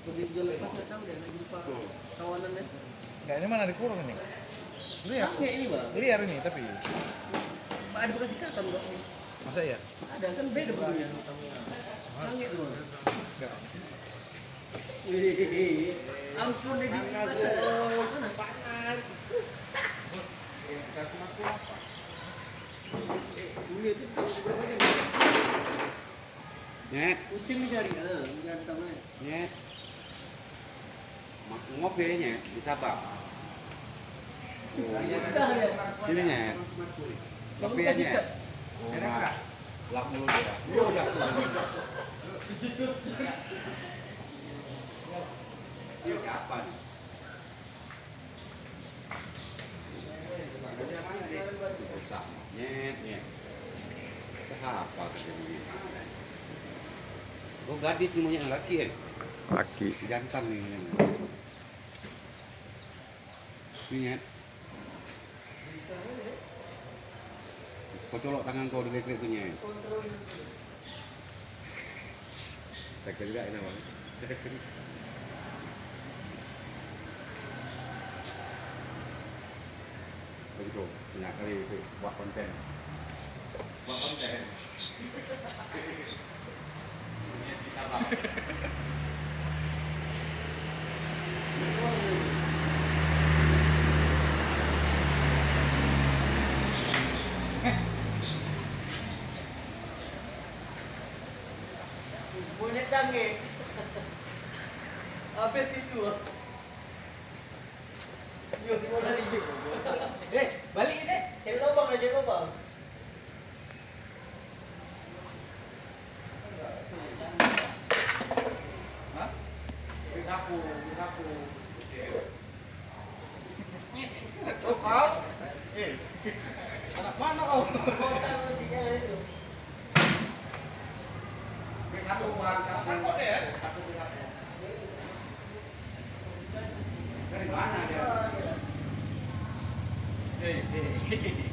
Begitu dia lepas nggak tahu dia nggak jumpa kawanannya. Enggak, ini mana dikurung ini? Liar. Sange ini bang. Liar ini tapi. Ada bekas ikatan bang. Masa ya? Ada kan beda bentuknya. Sange tuh bang. Enggak. Wih, ampun deh panas. Panas. Ini itu berapa jam? Nyet, Kucing dicari, jangan tamanya. nyet. Ngopi nyet, bisa bang. Bisa ya. Sini nyet. Ngopi ya nyet. Nah, lap dulu dia. Yo jatuh. Yo apa nih? Rusak. Nyet, nyet. Apa terjadi? Oh gadis namanya laki ya? Laki. Jantan nih. Ini nyet. Kau colok tangan kau di listrik punya. Tekan juga ini bang. Begitu, banyak kali itu buat konten. Buat konten. Bisa bang. Punya canggih. Habis tisu. Yuk, mau lari yuk. Balik ini. Cari lubang aja lubang. Sapu. Oh, kau? Anak mana kau? Kau sama dia itu. Sapu bang, sapu. ya? Dari mana dia? Hei.